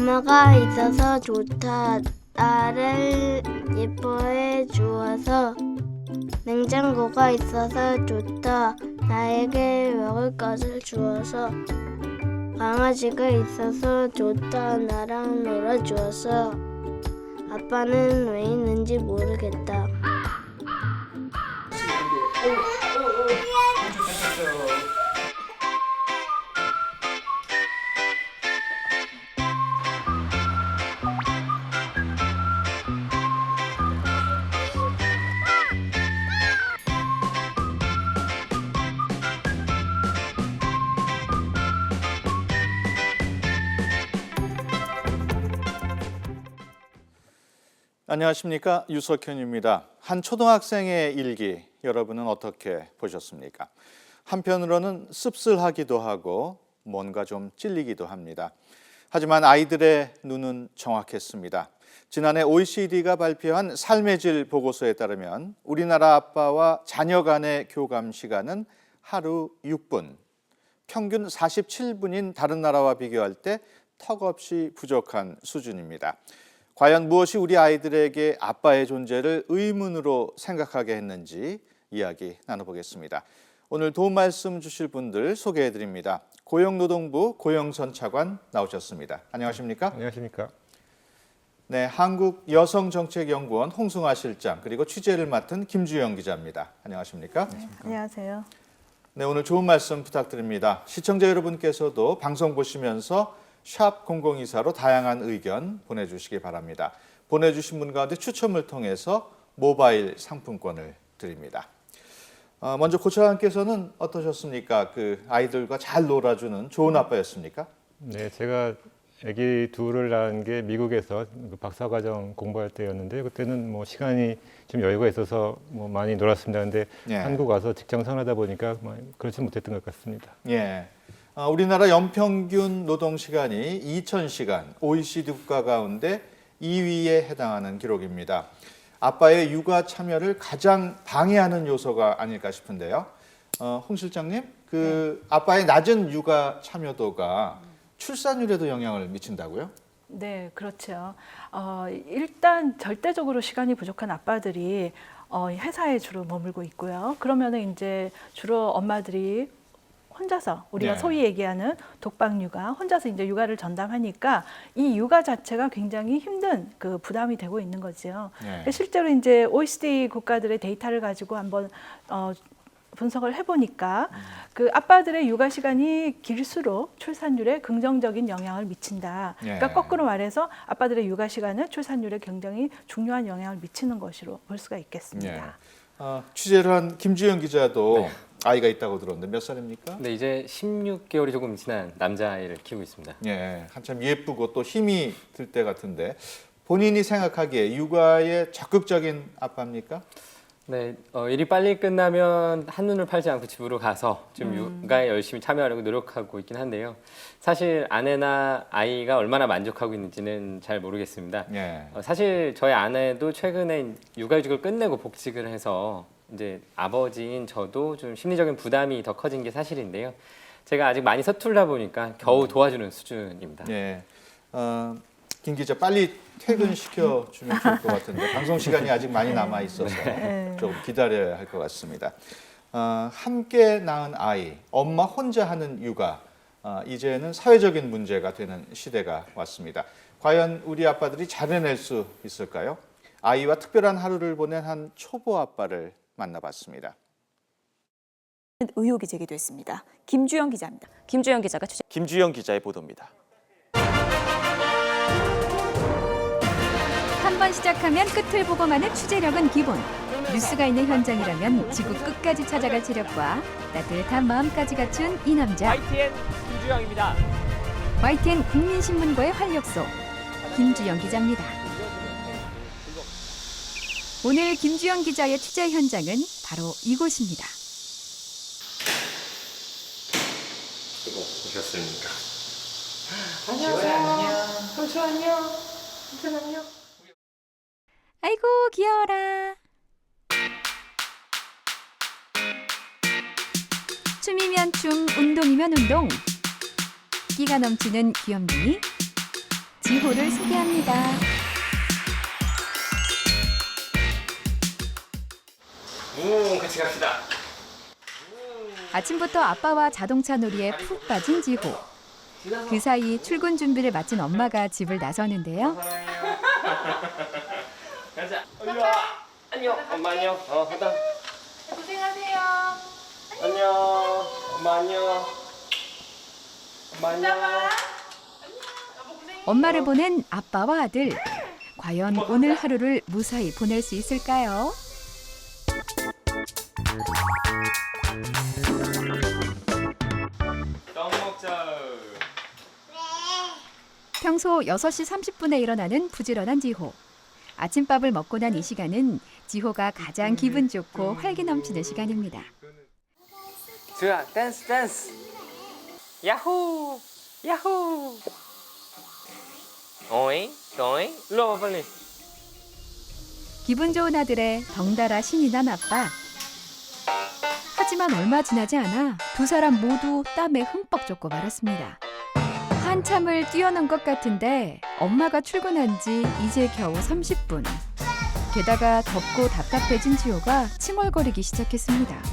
엄마가 있어서 좋다. 나를 예뻐해 주어서. 냉장고가 있어서 좋다. 나에게 먹을 것을 주어서. 강아지가 있어서 좋다. 나랑 놀아주어서. 아빠는 왜 있는지 모르겠다. 안녕하십니까, 유석현입니다. 한 초등학생의 일기, 여러분은 어떻게 보셨습니까? 한편으로는 씁쓸하기도 하고 뭔가 좀 찔리기도 합니다. 하지만 아이들의 눈은 정확했습니다. 지난해 OECD가 발표한 삶의 질 보고서에 따르면 우리나라 아빠와 자녀 간의 교감 시간은 하루 6분, 평균 47분인 다른 나라와 비교할 때 턱없이 부족한 수준입니다. 과연 무엇이 우리 아이들에게 아빠의 존재를 의문으로 생각하게 했는지 이야기 나눠보겠습니다. 오늘 도움 말씀 주실 분들 소개해드립니다. 고용노동부 고영선 차관 나오셨습니다. 안녕하십니까? 안녕하십니까? 네, 한국여성정책연구원 홍승화 실장, 그리고 취재를 맡은 김주영 기자입니다. 안녕하십니까? 네, 안녕하세요. 네, 오늘 좋은 말씀 부탁드립니다. 시청자 여러분께서도 방송 보시면서 샵 0024로 다양한 의견 보내주시기 바랍니다. 보내주신 분 가운데 추첨을 통해서 모바일 상품권을 드립니다. 먼저 고 차관께서는 어떠셨습니까? 그 아이들과 잘 놀아주는 좋은 아빠였습니까? 네, 제가 아기 둘을 낳은 게 미국에서 박사과정 공부할 때였는데 그때는 뭐 시간이 좀 여유가 있어서 뭐 많이 놀았습니다. 근데 한국 와서 직장 생활하다 보니까 그렇지 못했던 것 같습니다. 예. 우리나라 연평균 노동시간이 2000시간, OECD 국가 가운데 2위에 해당하는 기록입니다. 아빠의 육아 참여를 가장 방해하는 요소가 아닐까 싶은데요. 홍 실장님, 아빠의 낮은 육아 참여도가 출산율에도 영향을 미친다고요? 네, 그렇죠. 일단 절대적으로 시간이 부족한 아빠들이 회사에 주로 머물고 있고요. 그러면은 이제 주로 엄마들이 혼자서 우리가 소위 얘기하는 독박 육아, 혼자서 이제 육아를 전담하니까 이 육아 자체가 굉장히 힘든 그 부담이 되고 있는 거죠. 실제로 이제 OECD 국가들의 데이터를 가지고 한번 분석을 해보니까 그 아빠들의 육아 시간이 길수록 출산율에 긍정적인 영향을 미친다. 그러니까 거꾸로 말해서 아빠들의 육아 시간은 출산율에 굉장히 중요한 영향을 미치는 것으로 볼 수가 있겠습니다. 취재를 한 김주영 기자도 아이가 있다고 들었는데 몇 살입니까? 네, 이제 16개월이 조금 지난 남자아이를 키우고 있습니다. 예, 한참 예쁘고 또 힘이 들 때 같은데 본인이 생각하기에 육아에 적극적인 아빠입니까? 네, 일이 빨리 끝나면 한눈을 팔지 않고 집으로 가서 좀 육아에 열심히 참여하려고 노력하고 있긴 한데요. 사실 아내나 아이가 얼마나 만족하고 있는지는 잘 모르겠습니다. 사실 저희 아내도 최근에 육아휴직을 끝내고 복직을 해서 이제 아버지인 저도 좀 심리적인 부담이 더 커진 게 사실인데요. 제가 아직 많이 서툴다 보니까 겨우 도와주는 수준입니다. 예, 김 기자 빨리 퇴근시켜주면 좋을 것 같은데 방송 시간이 아직 많이 남아 있어서 좀 기다려야 할 것 같습니다. 함께 낳은 아이, 엄마 혼자 하는 육아, 이제는 사회적인 문제가 되는 시대가 왔습니다. 과연 우리 아빠들이 잘 해낼 수 있을까요? 아이와 특별한 하루를 보낸 한 초보 아빠를 만나봤습니다. 의혹이 제기됐습니다. 김주영 기자입니다. 김주영 기자가 취재. 김주영 기자의 보도입니다. 한 번 시작하면 끝을 보고 마는 취재력은 기본. 뉴스가 있는 현장이라면 지구 끝까지 찾아갈 체력과 따뜻한 마음까지 갖춘 이 남자. YTN 김주영입니다. YTN 국민신문고의 활력소 김주영 기자입니다. 오늘 김주영 기자의 취재 현장은 바로 이곳입니다. 수고 오셨습니까? 안녕하세요. 삼촌 안녕. 삼촌 안녕. 아이고 귀여워라. 춤이면 춤, 운동이면 운동. 끼가 넘치는 귀염둥이. 지호를 소개합니다. 같이 갑시다. 아침부터 아빠와 자동차 놀이에 푹 빠진 지호. 그 사이 출근 준비를 마친 엄마가 집을 나서는데요. 가자. 안녕. 안녕. 엄마 안녕. 가자. 고생하세요. 안녕. 엄마 안녕. 엄마 안녕. 엄마를 보낸 아빠와 아들. 과연 오늘 하루를 무사히 보낼 수 있을까요? 떡 먹자. 평소 6시 30분에 일어나는 부지런한 지호. 아침밥을 먹고 난 이 시간은 지호가 가장 기분 좋고 활기 넘치는 시간입니다. 지호야, 댄스. 야호. 야호. 어잉? 일로 와봐 빨리. 기분 좋은 아들의 덩달아 신이 난 아빠. 하지만 얼마 지나지 않아 두 사람 모두 땀에 흠뻑 젖고 말았습니다. 한참을 뛰어논 것 같은데 엄마가 출근한 지 이제 겨우 30분. 게다가 덥고 답답해진 지호가 칭얼거리기 시작했습니다.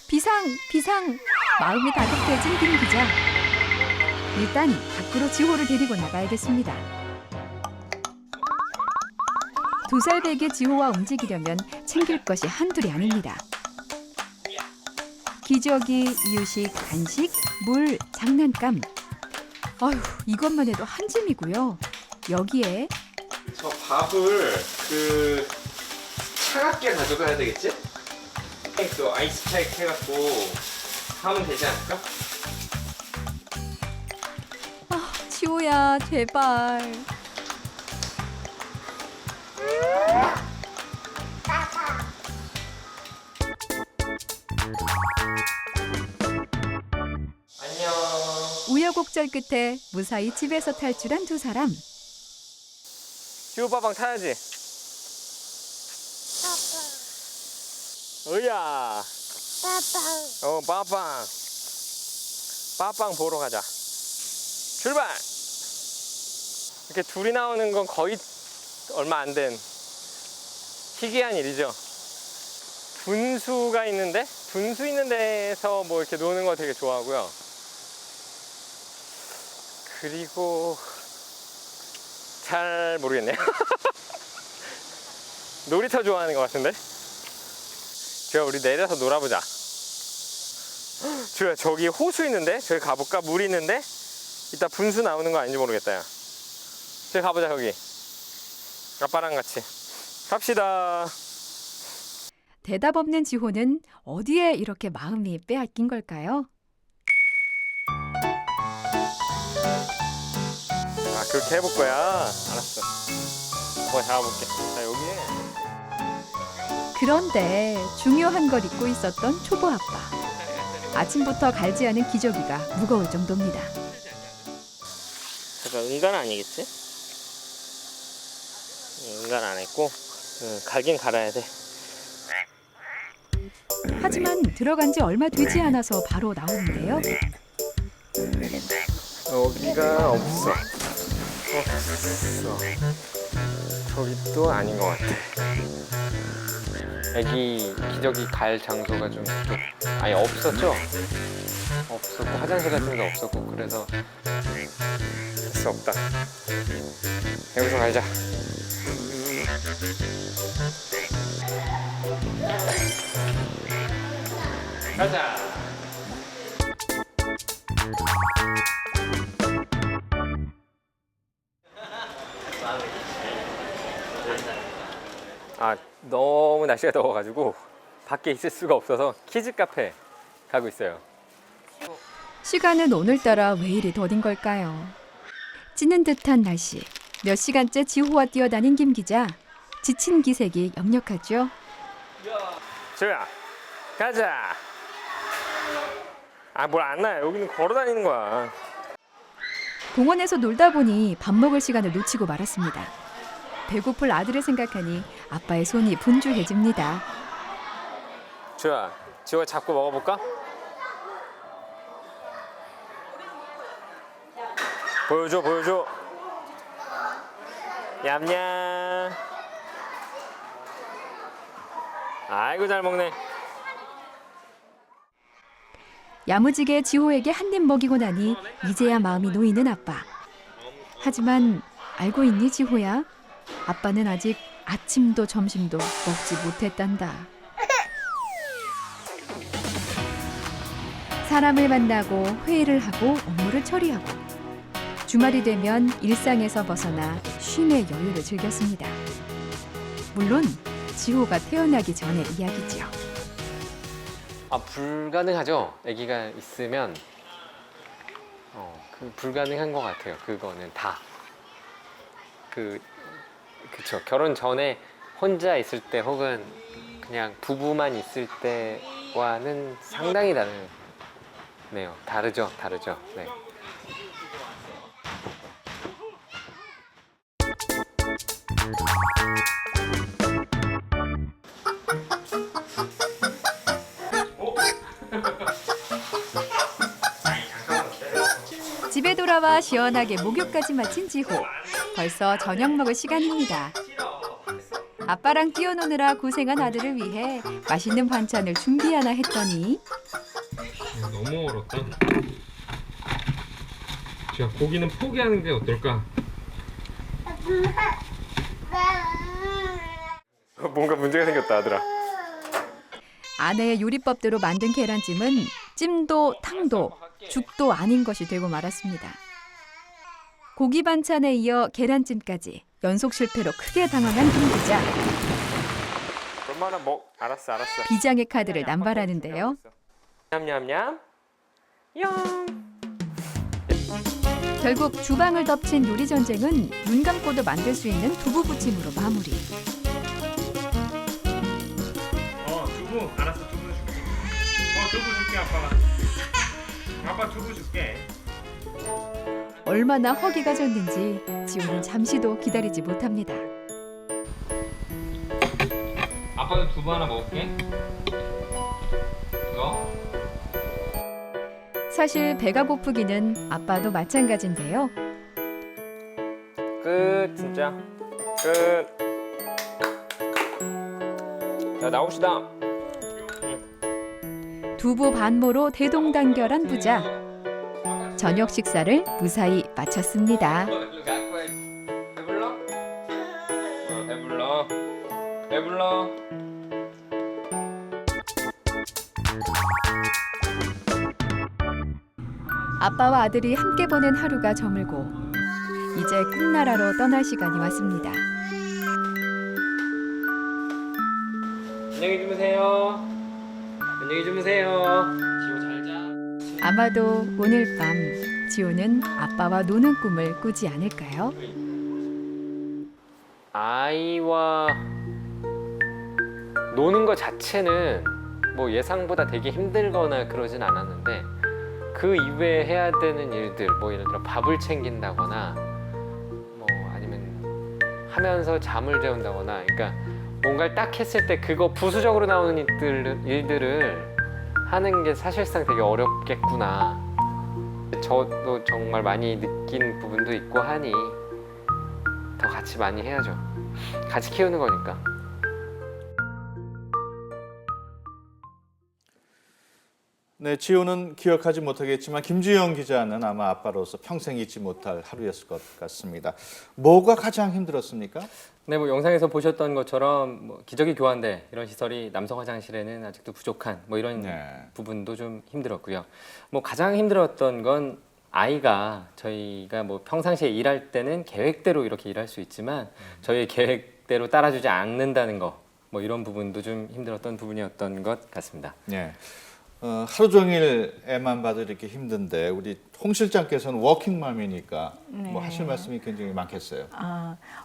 비상! 마음이 다급해진 김 기자. 일단 밖으로 지호를 데리고 나가야겠습니다. 2살 배기 지호와 움직이려면 챙길 것이 한둘이 아닙니다. 기저귀, 이유식, 간식, 물, 장난감. 아휴, 이것만 해도 한 짐이고요. 여기에 저 밥을 차갑게 가져가야 되겠지? 또 아이스팩 해갖고 하면 되지 않을까? 지호야, 제발. 안녕. 우여곡절 끝에 무사히 집에서 탈출한 두 사람. 지호 빠방 타야지. 으야. 빠빵. 빠빵 보러 가자. 출발. 이렇게 둘이 나오는 건 거의 얼마 안 된 희귀한 일이죠. 분수 있는 데서 뭐 이렇게 노는 거 되게 좋아하고요. 그리고 잘 모르겠네요. 놀이터 좋아하는 것 같은데. 제가 우리 내려서 놀아보자. 주야, 저기 호수 있는데 저기 가볼까? 물 있는데 이따 분수 나오는 거 아닌지 모르겠다. 야, 저기 가보자. 거기 아빠랑 같이 갑시다. 대답 없는 지호는 어디에 이렇게 마음이 빼앗긴 걸까요? 그렇게 해볼 거야. 알았어. 한번 잡아볼게. 자, 여기에. 그런데 중요한 걸 잊고 있었던 초보 아빠. 아침부터 갈지 않은 기저귀가 무거울 정도입니다. 잠깐, 응가는 아니겠지? 응가는 안 했고, 갈긴 갈아야 돼. 하지만 들어간 지 얼마 되지 않아서 바로 나오는데요. 여기가 없어. 저기 또 아닌 것 같아. 애기 기저귀 갈 장소가 좀 그쪽 아예 없었죠? 없었고 화장실 같은 데도 없었고 그래서 할 수 없다. 여기서 갈자. 가자. 너무 날씨가 더워가지고 밖에 있을 수가 없어서 키즈 카페 가고 있어요. 시간은 오늘따라 왜 이리 더딘 걸까요? 찌는 듯한 날씨. 몇 시간째 지호와 뛰어다닌 김 기자. 지친 기색이 역력하죠. 지호야, 가자. 뭘 안 나요. 여기는 걸어 다니는 거야. 공원에서 놀다 보니 밥 먹을 시간을 놓치고 말았습니다. 배고플 아들을 생각하니 아빠의 손이 분주해집니다. 지호야, 지호가 잡고 먹어볼까? 보여줘, 보여줘. 냠냠. 아이고 잘 먹네. 야무지게 지호에게 한 입 먹이고 나니 이제야 마음이 놓이는 아빠. 하지만 알고 있니 지호야? 아빠는 아직 아침도 점심도 먹지 못했단다. 사람을 만나고 회의를 하고 업무를 처리하고 주말이 되면 일상에서 벗어나 쉼의 여유를 즐겼습니다. 물론 지호가 태어나기 전의 이야기지요. 불가능하죠. 아기가 있으면 불가능한 것 같아요. 그거는 다. 그쵸. 결혼 전에 혼자 있을 때 혹은 그냥 부부만 있을 때와는 상당히 다르네요. 다르죠. 네. 집에 돌아와 시원하게 목욕까지 마친 지호. 벌써 저녁 먹을 시간입니다. 아빠랑 뛰어노느라 고생한 아들을 위해 맛있는 반찬을 준비하나 했더니 너무 어렵다. 자, 고기는 포기하는 게 어떨까? 뭔가 문제가 생겼다, 아들아. 아내의 요리법대로 만든 계란찜은 찜도 탕도 죽도 아닌 것이 되고 말았습니다. 고기 반찬에 이어 계란찜까지 연속 실패로 크게 당황한 김 기자. 얼마나 알았어. 비장의 카드를 남발하는데요. 냠냠냠. 영. 결국 주방을 덮친 요리 전쟁은 눈 감고도 만들 수 있는 두부 부침으로 마무리. 두부. 알았어, 두부 줄게. 두부 줄게, 아빠가. 아빠 두부 줄게. 얼마나 허기가 졌는지 지호는 잠시도 기다리지 못합니다. 아빠는 두부 하나 먹을게. 이거? 사실 배가 고프기는 아빠도 마찬가지인데요. 끝, 진짜. 끝. 자, 나옵시다. 두부 반모로 대동단결한 부자. 저녁 식사를 무사히 마쳤습니다. 배불러? 배불러. 아빠와 아들이 함께 보낸 하루가 저물고 이제 꿈나라로 떠날 시간이 왔습니다. 안녕히 주무세요. 지호 잘 자. 아마도 오늘 밤 지호는 아빠와 노는 꿈을 꾸지 않을까요? 아이와 노는 것 자체는 뭐 예상보다 되게 힘들거나 그러진 않았는데 그 이외에 해야 되는 일들, 뭐 예를 들어 밥을 챙긴다거나 뭐 아니면 하면서 잠을 재운다거나, 그러니까 뭔가를 딱 했을 때 그거 부수적으로 나오는 일들을 하는 게 사실상 되게 어렵겠구나. 저도 정말 많이 느낀 부분도 있고 하니 더 같이 많이 해야죠. 같이 키우는 거니까. 네, 지호는 기억하지 못하겠지만 김주영 기자는 아마 아빠로서 평생 잊지 못할 하루였을 것 같습니다. 뭐가 가장 힘들었습니까? 네, 뭐 영상에서 보셨던 것처럼 뭐 기저귀 교환대 이런 시설이 남성 화장실에는 아직도 부족한 뭐 이런 부분도 좀 힘들었고요. 뭐 가장 힘들었던 건 아이가 저희가 뭐 평상시에 일할 때는 계획대로 이렇게 일할 수 있지만 저희 계획대로 따라주지 않는다는 거, 뭐 이런 부분도 좀 힘들었던 부분이었던 것 같습니다. 네. 하루 종일 애만 봐도 이렇게 힘든데 우리 홍 실장께서는 워킹맘이니까 뭐 하실 말씀이 굉장히 많겠어요.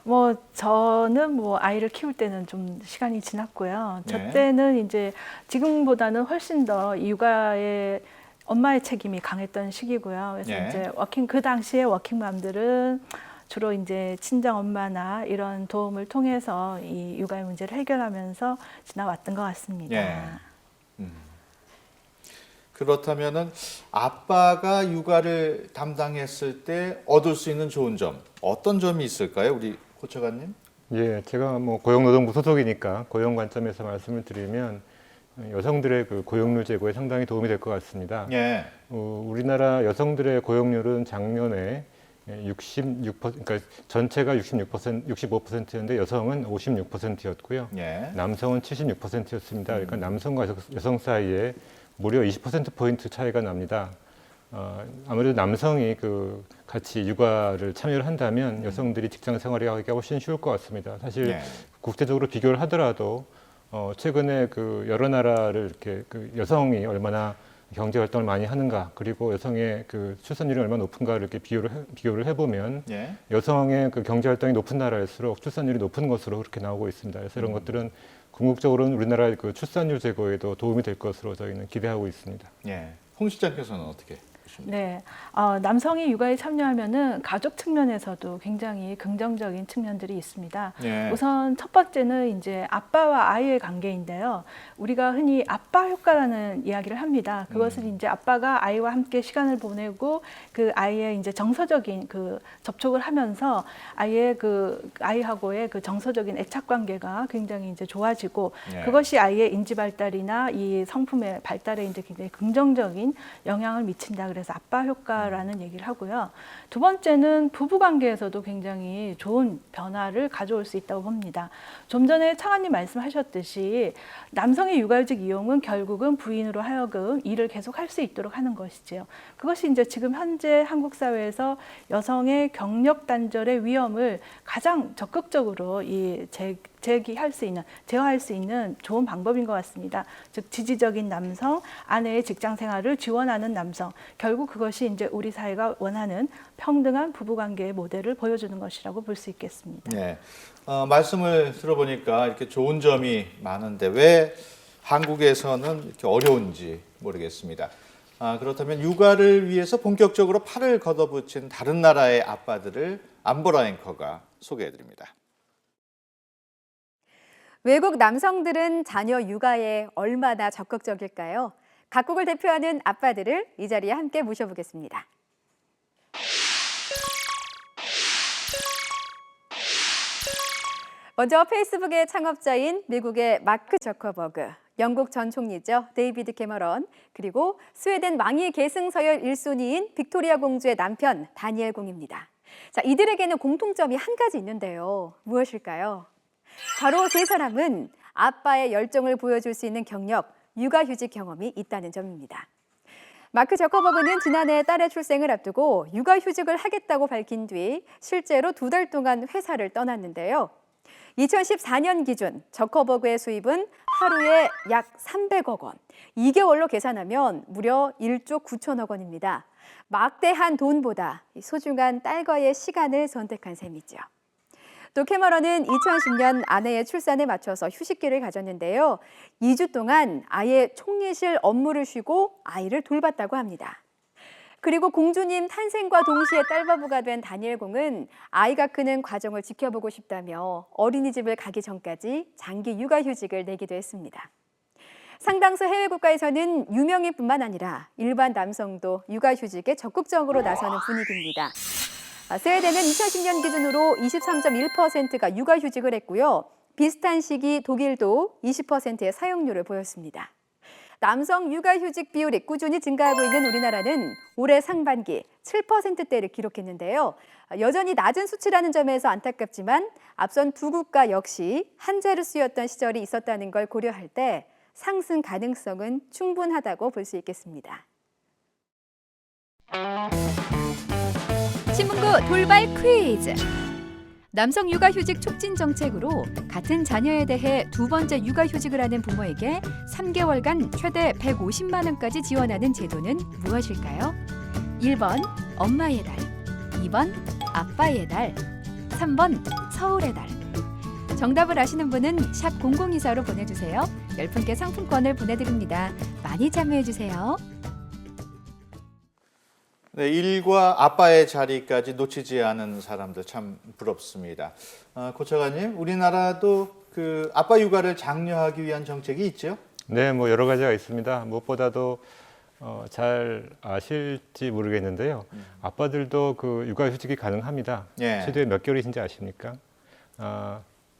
뭐 저는 뭐 아이를 키울 때는 좀 시간이 지났고요. 저 네. 때는 이제 지금보다는 훨씬 더 육아에 엄마의 책임이 강했던 시기고요. 그래서 네. 이제 그 당시에 워킹맘들은 주로 이제 친정 엄마나 이런 도움을 통해서 이 육아의 문제를 해결하면서 지나왔던 것 같습니다. 네. 그렇다면은 아빠가 육아를 담당했을 때 얻을 수 있는 좋은 점 어떤 점이 있을까요, 우리 고처관님? 예, 제가 뭐 고용노동부 소속이니까 고용 관점에서 말씀을 드리면 여성들의 그 고용률 제고에 상당히 도움이 될 것 같습니다. 예. 우리나라 여성들의 고용률은 작년에 66%, 그러니까 전체가 65%였는데 여성은 56%였고요. 예. 남성은 76%였습니다. 그러니까 남성과 여성 사이에 무려 20%포인트 차이가 납니다. 아무래도 남성이 그 같이 육아를 참여를 한다면 여성들이 직장 생활이 하기가 훨씬 쉬울 것 같습니다. 사실 예. 국제적으로 비교를 하더라도 최근에 그 여러 나라를 이렇게 그 여성이 얼마나 경제 활동을 많이 하는가, 그리고 여성의 그 출산율이 얼마나 높은가를 이렇게 비교를 해보면 예. 여성의 그 경제 활동이 높은 나라일수록 출산율이 높은 것으로 그렇게 나오고 있습니다. 그래서 이런 것들은 궁극적으로는 우리나라의 그 출산율 제고에도 도움이 될 것으로 저희는 기대하고 있습니다. 예. 홍 실장께서는 어떻게 보십니까? 네, 남성이 육아에 참여하면은 가족 측면에서도 굉장히 긍정적인 측면들이 있습니다. 예. 우선 첫 번째는 이제 아빠와 아이의 관계인데요. 우리가 흔히 아빠 효과라는 이야기를 합니다. 그것은 이제 아빠가 아이와 함께 시간을 보내고 그 아이의 이제 정서적인 그 접촉을 하면서 아이하고의 그 정서적인 애착 관계가 굉장히 이제 좋아지고 예. 그것이 아이의 인지 발달이나 이 성품의 발달에 이제 굉장히 긍정적인 영향을 미친다. 그래서 아빠 효과라는 얘기를 하고요. 두 번째는 부부 관계에서도 굉장히 좋은 변화를 가져올 수 있다고 봅니다. 좀 전에 창아님 말씀하셨듯이 남성의 육아휴직 이용은 결국은 부인으로 하여금 일을 계속 할 수 있도록 하는 것이지요. 그것이 이제 지금 현재 한국 사회에서 여성의 경력 단절의 위험을 가장 적극적으로 제어할 수 있는 좋은 방법인 것 같습니다. 즉 지지적인 남성, 아내의 직장 생활을 지원하는 남성, 결국 그것이 이제 우리 사회가 원하는 평등한 부부관계의 모델을 보여주는 것이라고 볼 수 있겠습니다. 네. 말씀을 들어보니까 이렇게 좋은 점이 많은데 왜 한국에서는 이렇게 어려운지 모르겠습니다. 그렇다면 육아를 위해서 본격적으로 팔을 걷어붙인 다른 나라의 아빠들을 안보라 앵커가 소개해드립니다. 외국 남성들은 자녀 육아에 얼마나 적극적일까요? 각국을 대표하는 아빠들을 이 자리에 함께 모셔보겠습니다. 먼저 페이스북의 창업자인 미국의 마크 저커버그, 영국 전 총리죠. 데이비드 캐머런, 그리고 스웨덴 왕위 계승 서열 1순위인 빅토리아 공주의 남편 다니엘 공입니다. 자, 이들에게는 공통점이 한 가지 있는데요. 무엇일까요? 바로 세 사람은 아빠의 열정을 보여줄 수 있는 경력, 육아휴직 경험이 있다는 점입니다. 마크 저커버그는 지난해 딸의 출생을 앞두고 육아휴직을 하겠다고 밝힌 뒤 실제로 2달 동안 회사를 떠났는데요. 2014년 기준 저커버그의 수입은 하루에 약 300억 원, 2개월로 계산하면 무려 1조 9천억 원입니다. 막대한 돈보다 소중한 딸과의 시간을 선택한 셈이죠. 또 캐머런은 2010년 아내의 출산에 맞춰서 휴식기를 가졌는데요. 2주 동안 아예 총리실 업무를 쉬고 아이를 돌봤다고 합니다. 그리고 공주님 탄생과 동시에 딸바보가 된 다니엘 공은 아이가 크는 과정을 지켜보고 싶다며 어린이집을 가기 전까지 장기 육아휴직을 내기도 했습니다. 상당수 해외 국가에서는 유명인뿐만 아니라 일반 남성도 육아휴직에 적극적으로 나서는 분위기입니다. 스웨덴은 2010년 기준으로 23.1%가 육아휴직을 했고요. 비슷한 시기 독일도 20%의 사용률을 보였습니다. 남성 육아휴직 비율이 꾸준히 증가하고 있는 우리나라는 올해 상반기 7%대를 기록했는데요. 여전히 낮은 수치라는 점에서 안타깝지만 앞선 두 국가 역시 한 자릿수였던 시절이 있었다는 걸 고려할 때 상승 가능성은 충분하다고 볼 수 있겠습니다. 신문고 돌발 퀴즈. 남성 육아휴직 촉진 정책으로 같은 자녀에 대해 두 번째 육아휴직을 하는 부모에게 3개월간 최대 150만 원까지 지원하는 제도는 무엇일까요? 1번 엄마의 달, 2번 아빠의 달, 3번 서울의 달. 정답을 아시는 분은 샵 0024로 보내주세요. 10분께 상품권을 보내드립니다. 많이 참여해주세요. 네, 일과 아빠의 자리까지 놓치지 않은 사람들 참 부럽습니다. 고차관님, 우리나라도 그 아빠 육아를 장려하기 위한 정책이 있죠? 네, 뭐 여러 가지가 있습니다. 무엇보다도 잘 아실지 모르겠는데요. 아빠들도 그 육아휴직이 가능합니다. 예. 최대 몇 개월이신지 아십니까?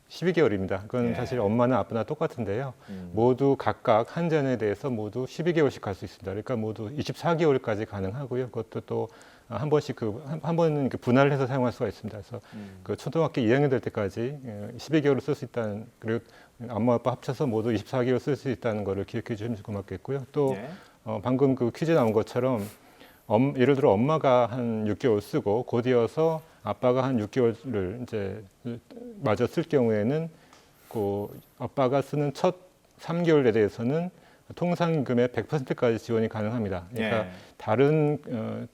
12개월입니다. 그건 예. 사실 엄마나 아빠나 똑같은데요. 모두 각각 한 전에 대해서 모두 12개월씩 갈 수 있습니다. 그러니까 모두 24개월까지 가능하고요. 그것도 또 한 번씩 한 번은 분할을 해서 사용할 수가 있습니다. 그래서 그 초등학교 2학년 될 때까지 12개월을 쓸 수 있다는, 그리고 엄마 아빠 합쳐서 모두 24개월 쓸 수 있다는 거를 기억해 주시면 고맙겠고요. 또 예. 방금 그 퀴즈 나온 것처럼 예를 들어 엄마가 한 6개월 쓰고 곧 이어서 아빠가 한 6개월을 이제 마저 쓸 경우에는 그 아빠가 쓰는 첫 3개월에 대해서는 통상임금의 100%까지 지원이 가능합니다. 그러니까 예. 다른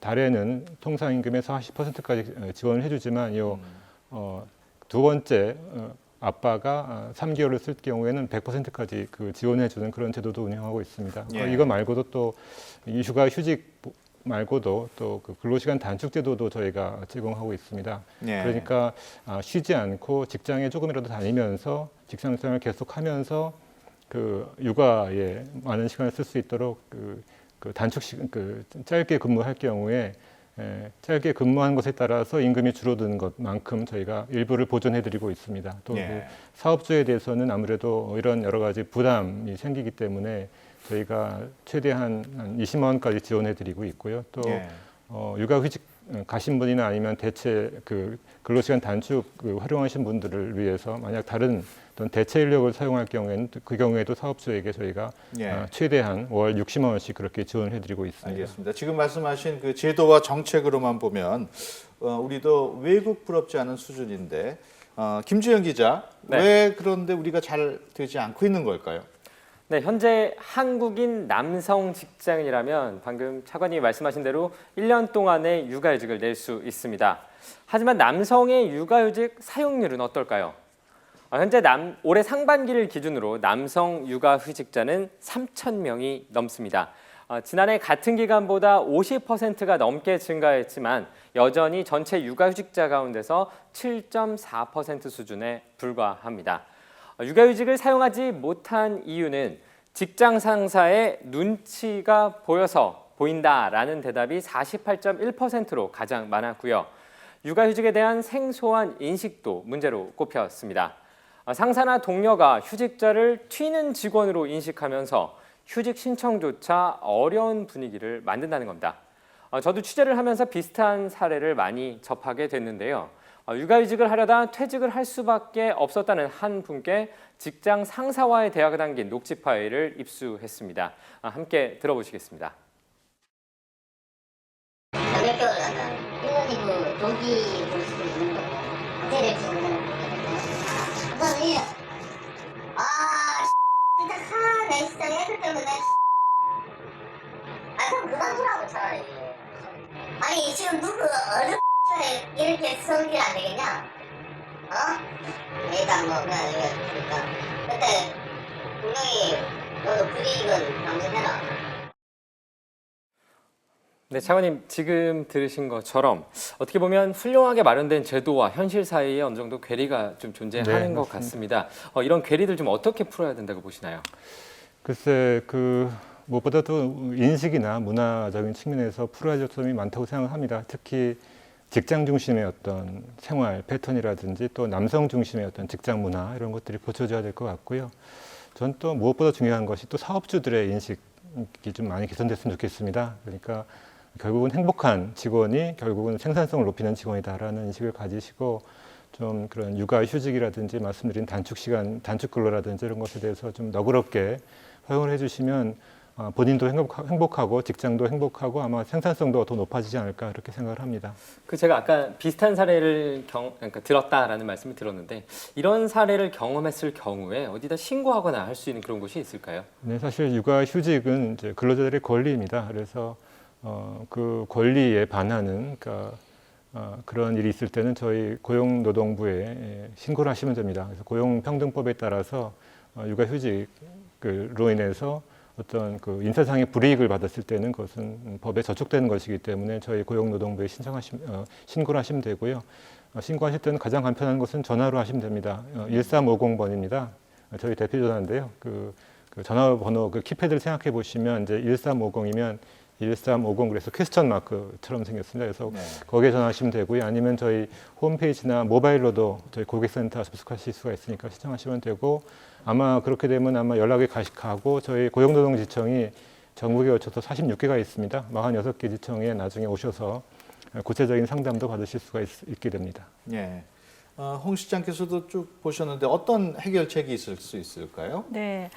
달에는 통상임금에서 40%까지 지원을 해주지만 두 번째 아빠가 3개월을 쓸 경우에는 100%까지 그 지원해주는 그런 제도도 운영하고 있습니다. 예. 이거 말고도 또 이 휴가휴직 말고도 또 그 근로시간 단축 제도도 저희가 제공하고 있습니다. 예. 그러니까 쉬지 않고 직장에 조금이라도 다니면서 직장생활을 계속하면서 그 육아에 많은 시간을 쓸 수 있도록 그 단축 시간, 짧게 근무할 경우에 짧게 근무한 것에 따라서 임금이 줄어드는 것만큼 저희가 일부를 보존해드리고 있습니다. 또 예. 그 사업주에 대해서는 아무래도 이런 여러 가지 부담이 생기기 때문에 저희가 최대한 한 20만 원까지 지원해드리고 있고요. 또 예. 육아휴직 가신 분이나 아니면 대체 그 근로시간 단축 활용하신 분들을 위해서 만약 다른 어떤 대체 인력을 사용할 경우에는 그 경우에도 사업주에게 저희가 예. 최대한 월 60만 원씩 그렇게 지원해드리고 있습니다. 알겠습니다. 지금 말씀하신 그 제도와 정책으로만 보면 우리도 외국 부럽지 않은 수준인데 김주영 기자, 네. 왜 그런데 우리가 잘 되지 않고 있는 걸까요? 네, 현재 한국인 남성 직장인이라면 방금 차관님이 말씀하신 대로 1년 동안의 육아휴직을 낼 수 있습니다. 하지만 남성의 육아휴직 사용률은 어떨까요? 현재 올해 상반기를 기준으로 남성 육아휴직자는 3,000명이 넘습니다. 지난해 같은 기간보다 50%가 넘게 증가했지만 여전히 전체 육아휴직자 가운데서 7.4% 수준에 불과합니다. 육아휴직을 사용하지 못한 이유는 직장 상사의 눈치가 보인다라는 대답이 48.1%로 가장 많았고요. 육아휴직에 대한 생소한 인식도 문제로 꼽혔습니다. 상사나 동료가 휴직자를 튀는 직원으로 인식하면서 휴직 신청조차 어려운 분위기를 만든다는 겁니다. 저도 취재를 하면서 비슷한 사례를 많이 접하게 됐는데요. 육아휴직을 하려다 퇴직을 할 수밖에 없었다는 한 분께 직장 상사와의 대화가 담긴 녹취 파일을 입수했습니다. 함께 들어보시겠습니다. 몇 개월 간다. 일본이고 동기 볼 수도 있는 거고 호텔에 있으면 그다음에 진짜 사내 시장에 했기 때문에 그럼 그만두라고 차라리. 아니 지금 누구 어느 이렇게 성질 안 되겠냐? 일단 뭐 그냥 그러니까 그때 분명히 너도 불이익은 방지해라. 네, 차관님 지금 들으신 것처럼 어떻게 보면 훌륭하게 마련된 제도와 현실 사이에 어느 정도 괴리가 좀 존재하는 것 같습니다. 이런 괴리들 좀 어떻게 풀어야 된다고 보시나요? 글쎄, 무엇보다도 인식이나 문화적인 측면에서 풀어야 할 점이 많다고 생각합니다. 특히 직장 중심의 어떤 생활 패턴이라든지 또 남성 중심의 어떤 직장 문화 이런 것들이 고쳐져야 될 것 같고요. 전 또 무엇보다 중요한 것이 또 사업주들의 인식이 좀 많이 개선됐으면 좋겠습니다. 그러니까 결국은 행복한 직원이 결국은 생산성을 높이는 직원이다라는 인식을 가지시고 좀 그런 육아휴직이라든지 말씀드린 단축 시간, 단축 근로라든지 이런 것에 대해서 좀 너그럽게 허용을 해주시면 본인도 행복하고 직장도 행복하고 아마 생산성도 더 높아지지 않을까 그렇게 생각을 합니다. 제가 아까 비슷한 사례를 그러니까 들었다라는 말씀을 들었는데 이런 사례를 경험했을 경우에 어디다 신고하거나 할 수 있는 그런 곳이 있을까요? 네, 사실 육아휴직은 이제 근로자들의 권리입니다. 그래서 그 권리에 반하는 그런 일이 있을 때는 저희 고용노동부에 신고를 하시면 됩니다. 그래서 고용평등법에 따라서 육아휴직으로 인해서 어떤 인사상의 불이익을 받았을 때는 그것은 법에 저촉되는 것이기 때문에 저희 고용노동부에 신고를 하시면 되고요. 신고하실 때는 가장 간편한 것은 전화로 하시면 됩니다. 1350번입니다. 저희 대표 전화인데요. 그 전화번호 그 키패드를 생각해 보시면 이제 1350이면 1350 그래서 퀘스천 마크처럼 생겼습니다. 그래서 거기에 전화하시면 되고요. 아니면 저희 홈페이지나 모바일로도 저희 고객센터 접속하실 수가 있으니까 시청하시면 되고 아마 그렇게 되면 아마 연락이 가고 저희 고용노동지청이 전국에 걸쳐서 46개가 있습니다. 46개 지청에 나중에 오셔서 구체적인 상담도 받으실 수가 있게 됩니다. 예. 홍 시장께서도 쭉 보셨는데 어떤 해결책이 있을 수 있을까요? 네,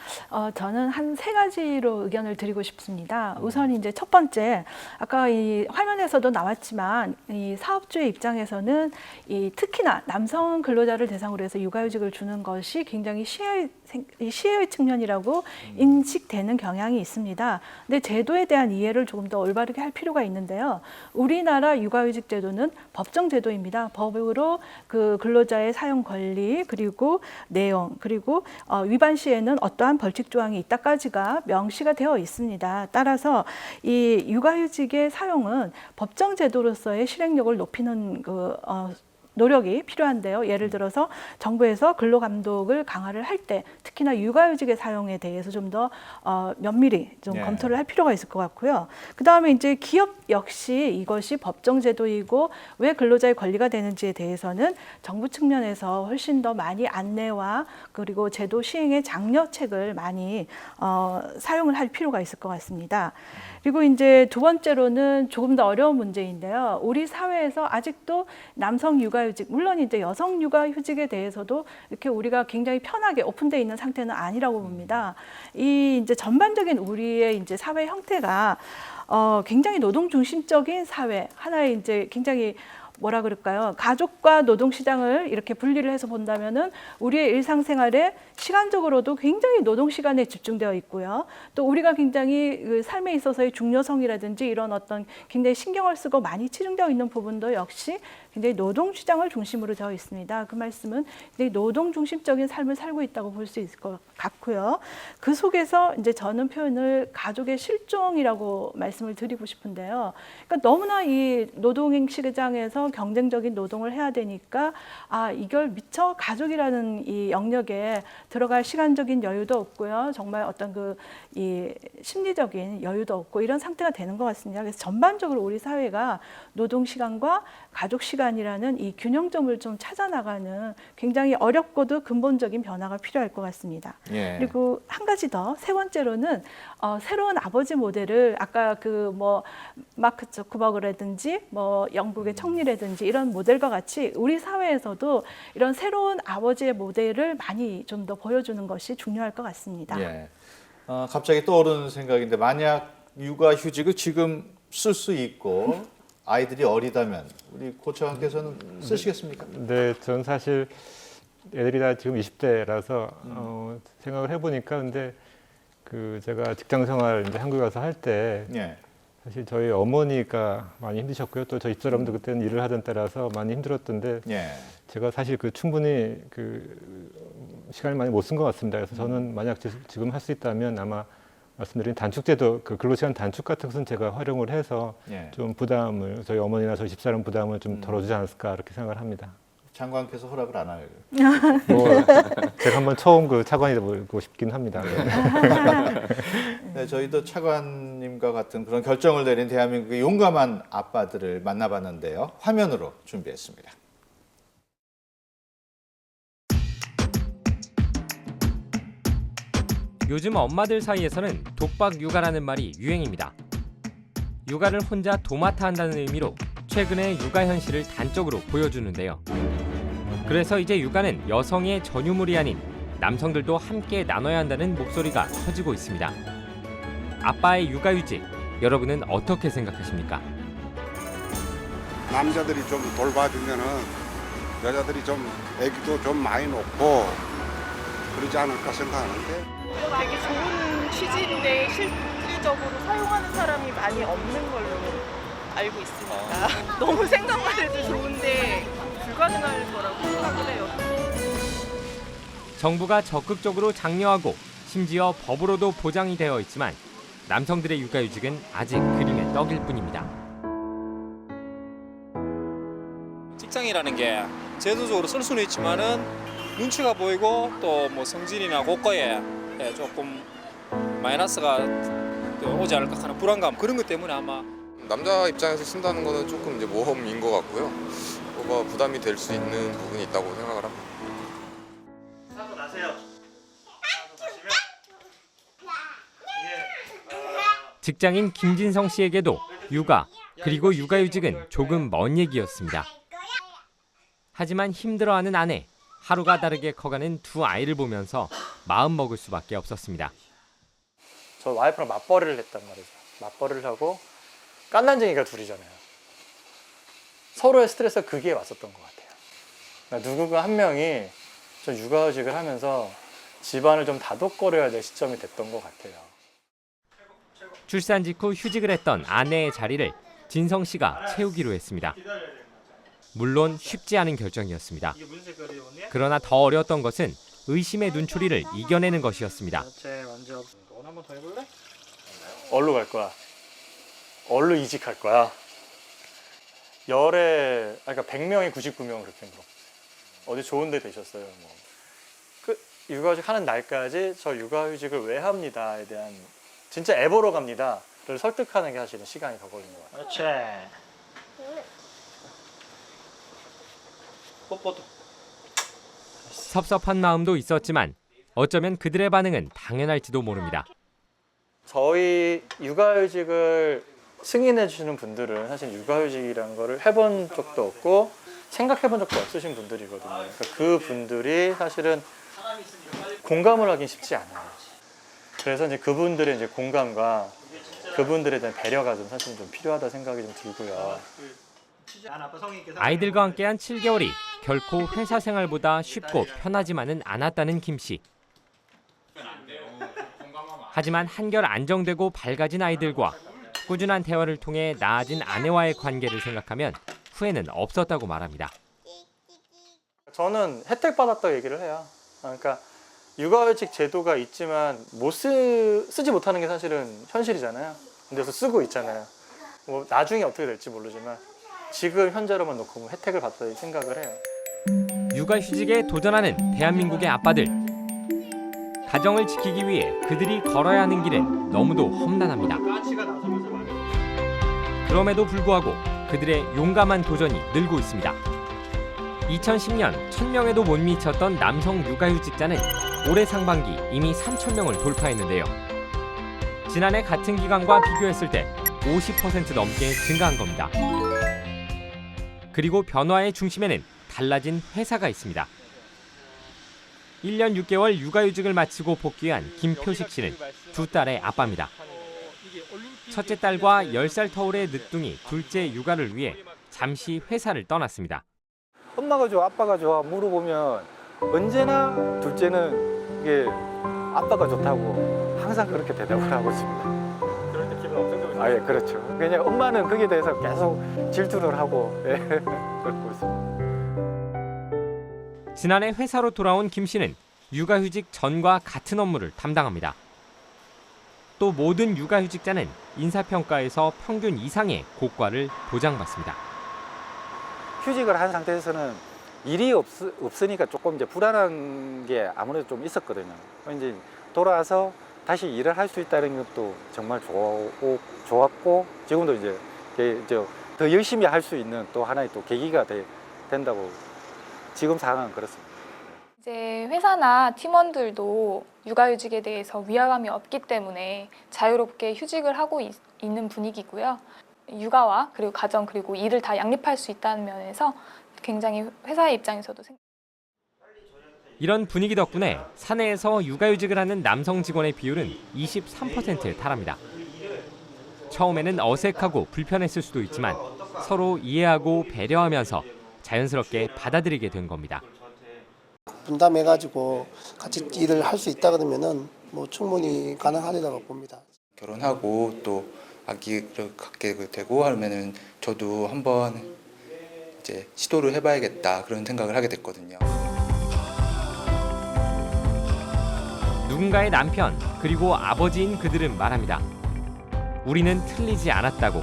저는 한 3가지로 의견을 드리고 싶습니다. 우선 이제 첫 번째, 아까 이 화면에서도 나왔지만 이 사업주의 입장에서는 이 특히나 남성 근로자를 대상으로 해서 육아휴직을 주는 것이 굉장히 시혜의 측면이라고 인식되는 경향이 있습니다. 근데 제도에 대한 이해를 조금 더 올바르게 할 필요가 있는데요. 우리나라 육아휴직 제도는 법정 제도입니다. 법으로 그 근로자의 사용 권리 그리고 내용 그리고 위반 시에는 어떠한 벌칙 조항이 있다까지가 명시가 되어 있습니다. 따라서 이 육아휴직의 사용은 법정 제도로서의 실행력을 높이는 노력이 필요한데요. 예를 들어서 정부에서 근로감독을 강화를 할 때 특히나 육아휴직의 사용에 대해서 좀 더 면밀히 좀 검토를 할 필요가 있을 것 같고요. 그다음에 이제 기업 역시 이것이 법정 제도이고 왜 근로자의 권리가 되는지에 대해서는 정부 측면에서 훨씬 더 많이 안내와 그리고 제도 시행의 장려책을 많이 사용을 할 필요가 있을 것 같습니다. 그리고 이제 두 번째로는 조금 더 어려운 문제인데요. 우리 사회에서 아직도 남성 육아휴직, 물론 이제 여성 육아휴직에 대해서도 이렇게 우리가 굉장히 편하게 오픈되어 있는 상태는 아니라고 봅니다. 이 이제 전반적인 우리의 이제 사회 형태가 굉장히 노동 중심적인 사회, 하나의 이제 굉장히 뭐라 그럴까요? 가족과 노동시장을 이렇게 분리를 해서 본다면은 우리의 일상생활에 시간적으로도 굉장히 노동시간에 집중되어 있고요. 또 우리가 굉장히 그 삶에 있어서의 중요성이라든지 이런 어떤 굉장히 신경을 쓰고 많이 치중되어 있는 부분도 역시 굉장히 노동시장을 중심으로 되어 있습니다. 그 말씀은 굉장히 노동 중심적인 삶을 살고 있다고 볼 수 있을 것 같고요. 그 속에서 이제 저는 표현을 가족의 실종이라고 말씀을 드리고 싶은데요. 그러니까 너무나 이 노동 시장에서 경쟁적인 노동을 해야 되니까 이걸 미처 가족이라는 이 영역에 들어갈 시간적인 여유도 없고요. 정말 어떤 이 심리적인 여유도 없고 이런 상태가 되는 것 같습니다. 그래서 전반적으로 우리 사회가 노동 시간과 가족 시간이라는 이 균형점을 좀 찾아 나가는 굉장히 어렵고도 근본적인 변화가 필요할 것 같습니다. 그리고 한 가지 더, 세 번째로는 새로운 아버지 모델을 아까 마크 저커버그라든지 영국의 총리라든지 이런 모델과 같이 우리 사회에서도 이런 새로운 아버지의 모델을 많이 좀 더 보여주는 것이 중요할 것 같습니다. 갑자기 떠오르는 생각인데 만약 육아휴직을 지금 쓸 수 있고 아이들이 어리다면 우리 고차관께서는 쓰시겠습니까? 네, 전 사실 애들이 다 지금 20대라서 생각을 해보니까 근데 제가 직장 생활 이제 한국에 가서 할 때 사실 저희 어머니가 많이 힘드셨고요. 또 저희 집사람도 그때는 일을 하던 때라서 많이 힘들었던데 제가 사실 충분히 시간을 많이 못 쓴 것 같습니다. 그래서 저는 만약 지금 할 수 있다면 아마 말씀드린 단축제도 근로시간 단축 같은 것은 제가 활용을 해서 좀 부담을 저희 어머니나 저희 집사람 부담을 좀 덜어주지 않았을까 이렇게 생각을 합니다. 장관께서 허락을 안 하요. 제가 한번 처음 차관이 되고 싶긴 합니다. 네, 저희도 차관님과 같은 그런 결정을 내린 대한민국의 용감한 아빠들을 만나봤는데요. 화면으로 준비했습니다. 요즘 엄마들 사이에서는 독박 육아라는 말이 유행입니다. 육아를 혼자 도맡아 한다는 의미로 최근에 육아 현실을 단적으로 보여주는데요. 그래서 이제 육아는 여성의 전유물이 아닌 남성들도 함께 나눠야 한다는 목소리가 커지고 있습니다. 아빠의 육아휴직, 여러분은 어떻게 생각하십니까? 남자들이 좀 돌봐주면은 여자들이 좀 애기도 좀 많이 놓고 그러지 않을까 생각하는데. 되게 좋은 취지인데 실질적으로 사용하는 사람이 많이 없는 걸로 알고 있습니다. 너무 생각만 해도 좋은데 불가능할 거라고 생각을 해요. 정부가 적극적으로 장려하고 심지어 법으로도 보장이 되어 있지만 남성들의 육아휴직은 아직 그림의 떡일 뿐입니다. 직장이라는 게 제도적으로 쓸 수는 있지만은 눈치가 보이고 또 성질이나 고과에 조금 마이너스가 오지 않을까 하는 불안감 그런 것 때문에 아마 남자 입장에서 쓴다는 거는 조금 이제 모험인 것 같고요. 뭐가 부담이 될 수 있는 부분이 있다고 생각을 합니다. 사고 나세요. 직장인 김진성 씨에게도 육아 그리고 육아휴직은 조금 먼 얘기였습니다. 하지만 힘들어하는 아내, 하루가 다르게 커가는 두 아이를 보면서 마음 먹을 수밖에 없었습니다. 저 와이프랑 맞벌이를 했단 말이죠. 맞벌이를 하고 깐난쟁이가 둘이잖아요. 서로의 스트레스가 그게 왔었던 것 같아요. 그러니까 누군가 한 명이 저 육아휴직을 하면서 집안을 좀 다독거려야 될 시점이 됐던 것 같아요. 출산 직후 휴직을 했던 아내의 자리를 진성 씨가 채우기로 했습니다. 물론 쉽지 않은 결정이었습니다. 그러나 더 어려웠던 것은 의심의 눈초리를 이겨내는 것이었습니다. 돈 한번 더 해볼래? 어디로 갈 거야? 어디로 이직할 거야? 그러니까 100명이 99명 그렇게 물어. 어디 좋은 데 되셨어요? 뭐. 육아휴직 하는 날까지 저 육아휴직을 왜 합니다에 대한 진짜 애 보러 갑니다를 설득하는 게 사실은 시간이 더 걸린 것 같아요. 그렇지. 뽀뽀도. 섭섭한 마음도 있었지만 어쩌면 그들의 반응은 당연할지도 모릅니다. 저희 육아휴직을 승인해 주시는 분들은 사실 육아휴직이라는 거를 해본 적도 없고 생각해본 적도 없으신 분들이거든요. 그러니까 그 분들이 사실은 공감을 하긴 쉽지 않아요. 그래서 이제 그분들의 이제 공감과 그분들에 대한 배려가 좀 사실 좀 필요하다 생각이 좀 들고요. 아이들과 함께한 7개월이 결코 회사 생활보다 쉽고 편하지만은 않았다는 김 씨. 하지만 한결 안정되고 밝아진 아이들과 꾸준한 대화를 통해 나아진 아내와의 관계를 생각하면 후회는 없었다고 말합니다. 저는 혜택 받았다고 얘기를 해요. 그러니까 육아휴직 제도가 있지만 쓰지 못하는 게 사실은 현실이잖아요. 그래서 쓰고 있잖아요. 뭐 나중에 어떻게 될지 모르지만 지금 현재로만 놓고 혜택을 받았다고 생각을 해요. 육아휴직에 도전하는 대한민국의 아빠들. 가정을 지키기 위해 그들이 걸어야 하는 길은 너무도 험난합니다. 그럼에도 불구하고 그들의 용감한 도전이 늘고 있습니다. 2010년 1000명에도 못 미쳤던 남성 육아휴직자는 올해 상반기 이미 3000명을 돌파했는데요. 지난해 같은 기간과 비교했을 때 50% 넘게 증가한 겁니다. 그리고 변화의 중심에는 달라진 회사가 있습니다. 1년 6개월 육아휴직을 마치고 복귀한 김표식 씨는 두 딸의 아빠입니다. 첫째 딸과 10살 터울의 늦둥이 둘째 육아를 위해 잠시 회사를 떠났습니다. 엄마가 좋아, 아빠가 좋아 물어보면 언제나 둘째는 이게 아빠가 좋다고 항상 그렇게 대답을 하고 있습니다. 그럴 때 기분 엄청 좋으시죠? 아, 예, 그렇죠. 그냥 엄마는 거기에 대해서 계속 질투를 하고 그러고 있습니다. 지난해 회사로 돌아온 김 씨는 육아휴직 전과 같은 업무를 담당합니다. 또 모든 육아휴직자는 인사평가에서 평균 이상의 고과를 보장받습니다. 휴직을 한 상태에서는 일이 없으니까 조금 이제 불안한 게 아무래도 좀 있었거든요. 이제 돌아와서 다시 일을 할 수 있다는 것도 정말 좋았고 지금도 이제 더 열심히 할 수 있는 또 하나의 또 계기가 된다고 지금 상황은 그렇습니다. 이제 회사나 팀원들도 육아휴직에 대해서 위화감이 없기 때문에 자유롭게 휴직을 하고 있는 분위기고요. 육아와 그리고 가정 그리고 일을 다 양립할 수 있다는 면에서 굉장히 회사의 입장에서도 이런 분위기 덕분에 사내에서 육아휴직을 하는 남성 직원의 비율은 23%에 달합니다. 처음에는 어색하고 불편했을 수도 있지만 서로 이해하고 배려하면서 자연스럽게 받아들이게 된 겁니다. 분담해가지고 같이 일을 할 수 있다 그러면은 뭐 충분히 가능하리라고 봅니다. 결혼하고 또 아기를 갖게 되고 하면은 저도 한번 이제 시도를 해봐야겠다 그런 생각을 하게 됐거든요. 누군가의 남편 그리고 아버지인 그들은 말합니다. 우리는 틀리지 않았다고.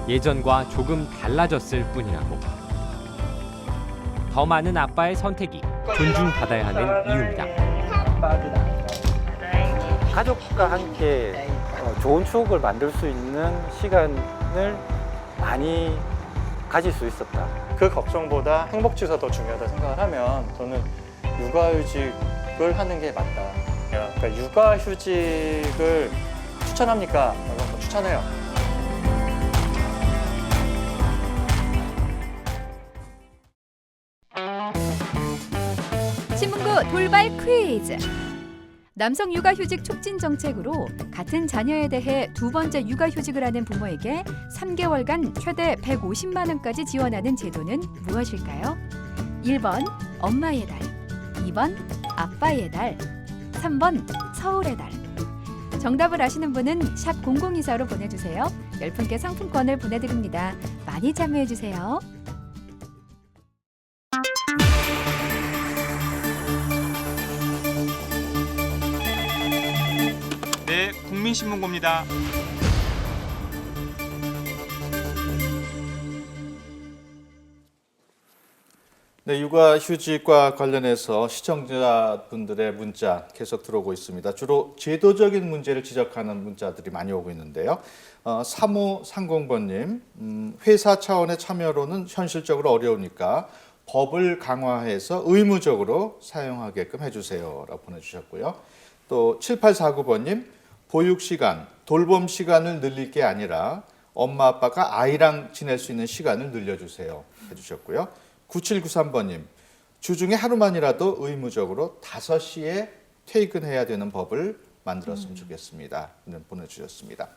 예전과 조금 달라졌을 뿐이라고. 더 많은 아빠의 선택이 존중받아야 하는 이유입니다. 가족과 함께 좋은 추억을 만들 수 있는 시간을 많이 가질 수 있었다. 그 걱정보다 행복지수가 더 중요하다 생각을 하면 저는 육아휴직을 하는 게 맞다. 그러니까 육아휴직을 추천합니까? 추천해요. 신문고 돌발 퀴즈. 남성 육아휴직 촉진 정책으로 같은 자녀에 대해 두 번째 육아휴직을 하는 부모에게 3개월간 최대 150만 원까지 지원하는 제도는 무엇일까요? 1번 엄마의 달, 2번 아빠의 달, 3번 서울의 달. 정답을 아시는 분은 샵 0024로 보내주세요. 10분께 상품권을 보내드립니다. 많이 참여해주세요. 네, 국민신문고입니다. 네, 육아휴직과 관련해서 시청자분들의 문자 계속 들어오고 있습니다. 주로 제도적인 문제를 지적하는 문자들이 많이 오고 있는데요. 3530번님, 회사 차원의 참여로는 현실적으로 어려우니까 법을 강화해서 의무적으로 사용하게끔 해주세요 라고 보내주셨고요. 또 7849번님, 보육시간, 돌봄 시간을 늘릴 게 아니라 엄마 아빠가 아이랑 지낼 수 있는 시간을 늘려주세요 해주셨고요. 9793번님, 주중에 하루만이라도 의무적으로 5시에 퇴근해야 되는 법을 만들었으면 좋겠습니다. 보내주셨습니다.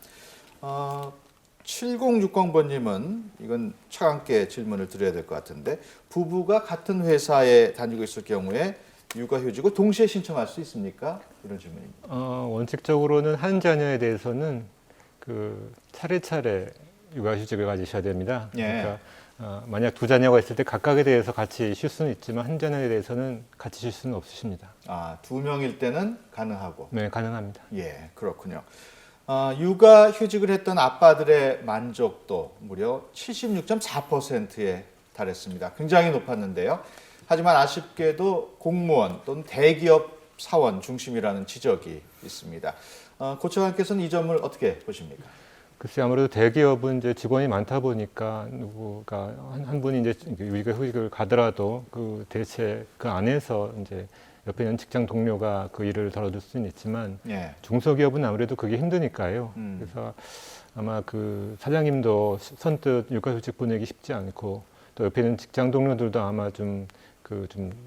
7060번님은 이건 차갑게 질문을 드려야 될 것 같은데, 부부가 같은 회사에 다니고 있을 경우에 육아휴직을 동시에 신청할 수 있습니까? 이런 질문입니다. 원칙적으로는 한 자녀에 대해서는 차례차례 육아휴직을 가지셔야 됩니다. 예. 그러니까 만약 두 자녀가 있을 때 각각에 대해서 같이 쉴 수는 있지만 한 자녀에 대해서는 같이 쉴 수는 없으십니다. 두 명일 때는 가능하고? 네, 가능합니다. 예, 그렇군요. 육아휴직을 했던 아빠들의 만족도 무려 76.4%에 달했습니다. 굉장히 높았는데요. 하지만 아쉽게도 공무원 또는 대기업 사원 중심이라는 지적이 있습니다. 고차관께서는 이 점을 어떻게 보십니까? 글쎄 아무래도 대기업은 이제 직원이 많다 보니까 누구가 한 분이 이제 육아휴직을 가더라도 대체 그 안에서 이제 옆에 있는 직장 동료가 그 일을 덜어줄 수는 있지만 예. 중소기업은 아무래도 그게 힘드니까요. 그래서 아마 사장님도 선뜻 육아휴직 보내기 쉽지 않고 또 옆에 있는 직장 동료들도 아마 좀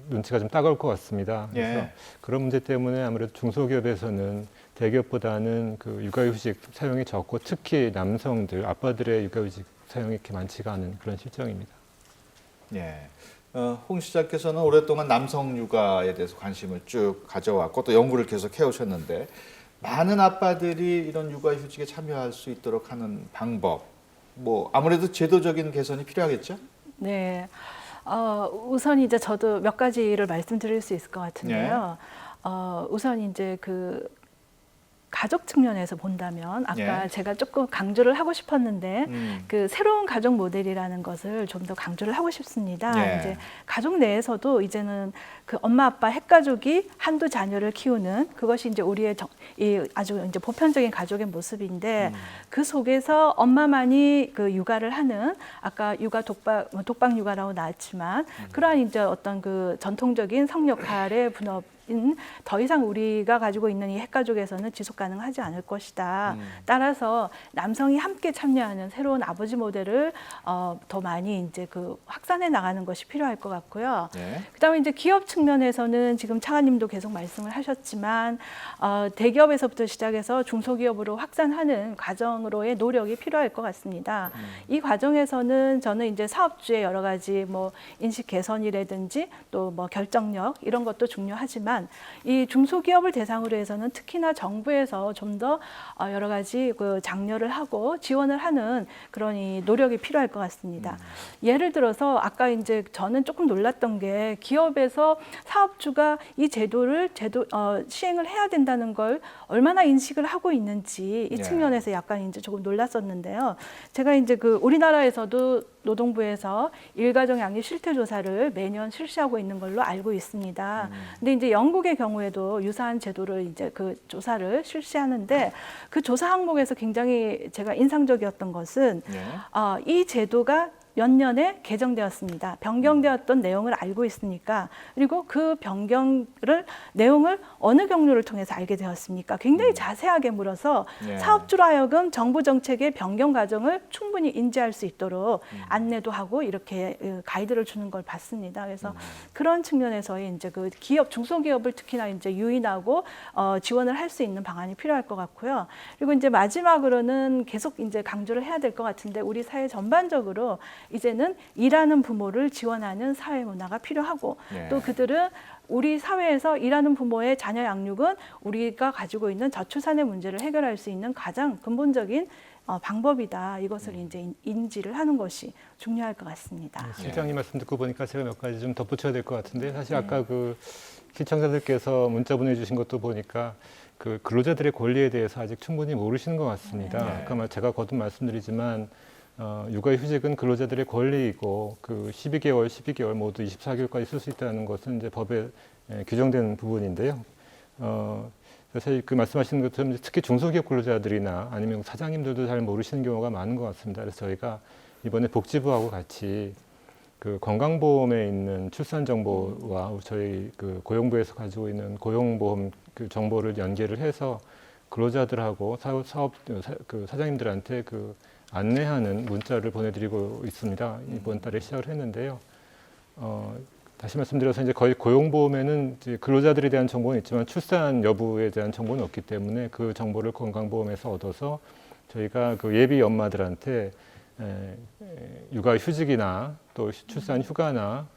눈치가 좀 따가울 것 같습니다. 그래서 예. 그런 문제 때문에 아무래도 중소기업에서는 대기업보다는 육아휴직 사용이 적고 특히 남성들, 아빠들의 육아휴직 사용이 이렇게 많지가 않은 그런 실정입니다. 예. 홍 시장께서는 오랫동안 남성 육아에 대해서 관심을 쭉 가져왔고 또 연구를 계속 해오셨는데 많은 아빠들이 이런 육아휴직에 참여할 수 있도록 하는 방법, 아무래도 제도적인 개선이 필요하겠죠? 네. 우선 이제 저도 몇 가지를 말씀드릴 수 있을 것 같은데요. 우선 이제 가족 측면에서 본다면 아까 제가 조금 강조를 하고 싶었는데 새로운 가족 모델이라는 것을 좀 더 강조를 하고 싶습니다. 이제 가족 내에서도 이제는 엄마 아빠 핵가족이 한두 자녀를 키우는 그것이 이제 우리의 아주 이제 보편적인 가족의 모습인데 그 속에서 엄마만이 육아를 하는 아까 육아 독박 육아라고 나왔지만 그러한 이제 어떤 전통적인 성 역할의 분업 더 이상 우리가 가지고 있는 이 핵가족에서는 지속 가능하지 않을 것이다. 따라서 남성이 함께 참여하는 새로운 아버지 모델을 더 많이 이제 확산해 나가는 것이 필요할 것 같고요. 그다음에 이제 기업 측면에서는 지금 차관님도 계속 말씀을 하셨지만 대기업에서부터 시작해서 중소기업으로 확산하는 과정으로의 노력이 필요할 것 같습니다. 이 과정에서는 저는 이제 사업주의 여러 가지 인식 개선이라든지 또 결정력 이런 것도 중요하지만 이 중소기업을 대상으로 해서는 특히나 정부에서 좀 더 여러 가지 장려를 하고 지원을 하는 그런 이 노력이 필요할 것 같습니다. 예를 들어서 아까 이제 저는 조금 놀랐던 게 기업에서 사업주가 이 제도를 시행을 해야 된다는 걸 얼마나 인식을 하고 있는지 이 측면에서 약간 이제 조금 놀랐었는데요. 제가 이제 우리나라에서도 노동부에서 일가정 양육 실태 조사를 매년 실시하고 있는 걸로 알고 있습니다. 근데 이제 영국의 경우에도 유사한 제도를 이제 그 조사를 실시하는데 그 조사 항목에서 굉장히 제가 인상적이었던 것은 이 제도가 몇 년에 개정되었습니다. 변경되었던 내용을 알고 있으니까 그리고 그 내용을 어느 경로를 통해서 알게 되었습니까? 굉장히 자세하게 물어서 사업주로 하여금 정부 정책의 변경 과정을 충분히 인지할 수 있도록 안내도 하고 이렇게 가이드를 주는 걸 봤습니다. 그래서 그런 측면에서의 이제 그 기업, 중소기업을 특히나 이제 유인하고 지원을 할 수 있는 방안이 필요할 것 같고요. 그리고 이제 마지막으로는 계속 이제 강조를 해야 될 것 같은데 우리 사회 전반적으로 이제는 일하는 부모를 지원하는 사회 문화가 필요하고 또 그들은 우리 사회에서 일하는 부모의 자녀 양육은 우리가 가지고 있는 저출산의 문제를 해결할 수 있는 가장 근본적인 방법이다. 이것을 이제 인지를 하는 것이 중요할 것 같습니다. 실장님 말씀 듣고 보니까 제가 몇 가지 좀 덧붙여야 될 것 같은데 사실 아까 그 시청자들께서 문자 보내주신 것도 보니까 그 근로자들의 권리에 대해서 아직 충분히 모르시는 것 같습니다. 아까 제가 거듭 말씀드리지만 육아휴직은 근로자들의 권리이고 그 12개월 모두 24개월까지 쓸 수 있다는 것은 이제 법에 규정된 부분인데요. 사실 그 말씀하신 것처럼 특히 중소기업 근로자들이나 아니면 사장님들도 잘 모르시는 경우가 많은 것 같습니다. 그래서 저희가 이번에 복지부하고 같이 그 건강보험에 있는 출산 정보와 저희 그 고용부에서 가지고 있는 고용보험 그 정보를 연계를 해서 근로자들하고 사장님들한테 그 안내하는 문자를 보내드리고 있습니다. 이번 달에 시작을 했는데요. 다시 말씀드려서 이제 거의 고용보험에는 이제 근로자들에 대한 정보는 있지만 출산 여부에 대한 정보는 없기 때문에 그 정보를 건강보험에서 얻어서 저희가 그 예비 엄마들한테 육아휴직이나 또 출산 휴가나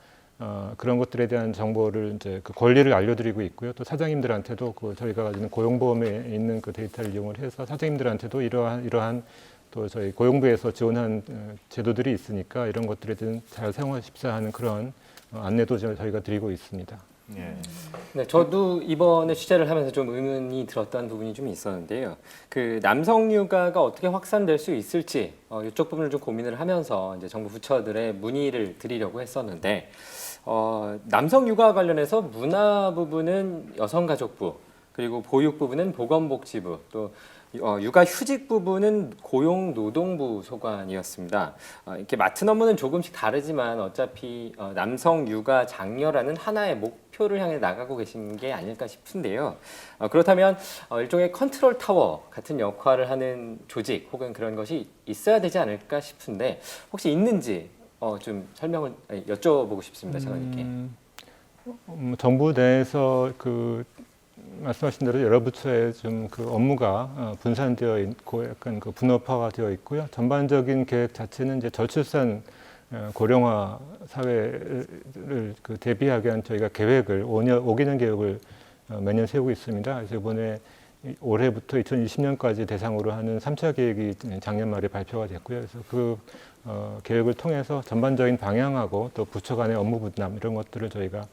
그런 것들에 대한 정보를 이제 그 권리를 알려드리고 있고요. 또 사장님들한테도 그 저희가 가지고 있는 고용보험에 있는 그 데이터를 이용을 해서 사장님들한테도 이러한 또 저희 고용부에서 지원한 제도들이 있으니까 이런 것들에 대한 잘 사용하십사 하는 그런 안내도 저희가 드리고 있습니다. 네, 저도 이번에 취재를 하면서 좀 의문이 들었던 부분이 좀 있었는데요. 그 남성 육아가 어떻게 확산될 수 있을지 이쪽 부분을 좀 고민을 하면서 이제 정부 부처들의 문의를 드리려고 했었는데 남성 육아 관련해서 문화 부분은 여성가족부 그리고 보육 부분은 보건복지부 또 육아휴직 부분은 고용노동부 소관이었습니다. 이렇게 맡은 업무는 조금씩 다르지만 어차피 남성 육아 장려라는 하나의 목표를 향해 나가고 계신 게 아닐까 싶은데요. 그렇다면 일종의 컨트롤 타워 같은 역할을 하는 조직 혹은 그런 것이 있어야 되지 않을까 싶은데 혹시 있는지 좀 설명을 여쭤보고 싶습니다, 장관님께. 정부 내에서 그 말씀하신 대로 여러 부처에 좀 그 업무가 분산되어 있고 약간 그 분업화가 되어 있고요. 전반적인 계획 자체는 이제 저출산 고령화 사회를 그 대비하기 위한 저희가 계획을 5개년 계획을 매년 세우고 있습니다. 그래서 이번에 올해부터 2020년까지 대상으로 하는 3차 계획이 작년 말에 발표가 됐고요. 그래서 그 계획을 통해서 전반적인 방향하고 또 부처 간의 업무 분담 이런 것들을 저희가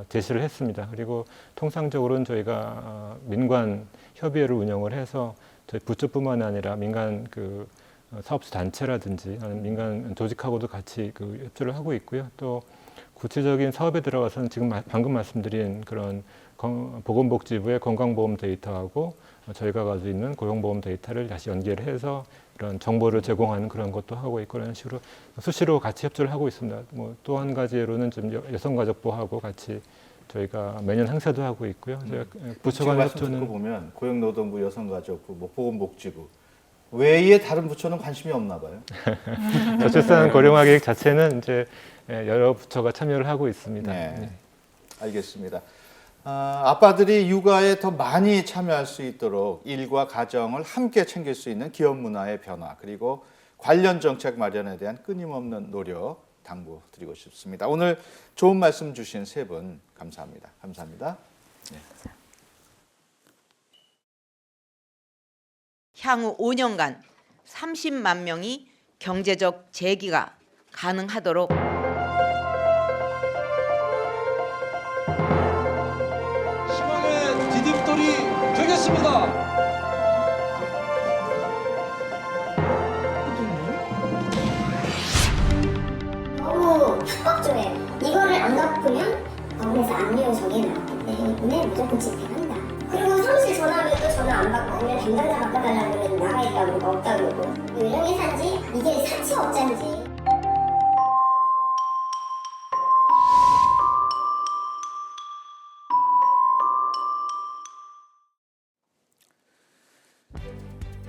제시를 했습니다. 그리고 통상적으로는 저희가 민관 협의회를 운영을 해서 저희 부처뿐만 아니라 민간 그 사업주 단체라든지 아니면 민간 조직하고도 같이 그 협조를 하고 있고요. 또 구체적인 사업에 들어가서는 지금 방금 말씀드린 그런 보건복지부의 건강보험 데이터하고 저희가 가지고 있는 고용보험 데이터를 다시 연계를 해서 이런 정보를 제공하는 그런 것도 하고 있고 그런 식으로 수시로 같이 협조를 하고 있습니다. 뭐 또 한 가지 예로는 좀 여성가족부하고 같이 저희가 매년 행사도 하고 있고요. 부처 간 협조는 보면 고용노동부, 여성가족부, 뭐 보건복지부 외에 다른 부처는 관심이 없나 봐요. 저출산 고령화 계획 자체는 이제 여러 부처가 참여를 하고 있습니다. 네. 알겠습니다. 아빠들이 육아에 더 많이 참여할 수 있도록 일과 가정을 함께 챙길 수 있는 기업 문화의 변화 그리고 관련 정책 마련에 대한 끊임없는 노력 당부드리고 싶습니다. 오늘 좋은 말씀 주신 세 분 감사합니다. 감사합니다. 네. 향후 5년간 30만 명이 경제적 재기가 가능하도록 희망의 디딤돌이 되겠습니다. 무조건 집행한다. 그리고 사무실 전화하면 또 전화 안 받고 아니면 담당자 바꿔달라고 하면 나가 있다 그러고 없다 그러고 이런 회사인지 이게 사채업자인지.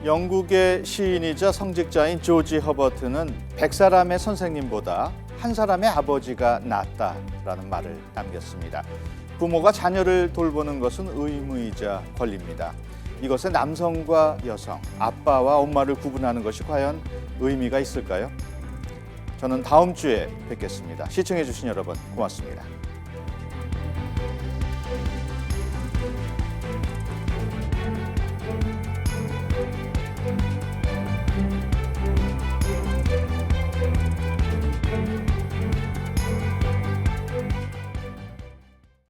영국의 시인이자 성직자인 조지 허버트는 100사람의 선생님보다 한 사람의 아버지가 낫다라는 말을 남겼습니다. 부모가 자녀를 돌보는 것은 의무이자 권리입니다. 이것에 남성과 여성, 아빠와 엄마를 구분하는 것이 과연 의미가 있을까요? 저는 다음 주에 뵙겠습니다. 시청해 주신 여러분 고맙습니다.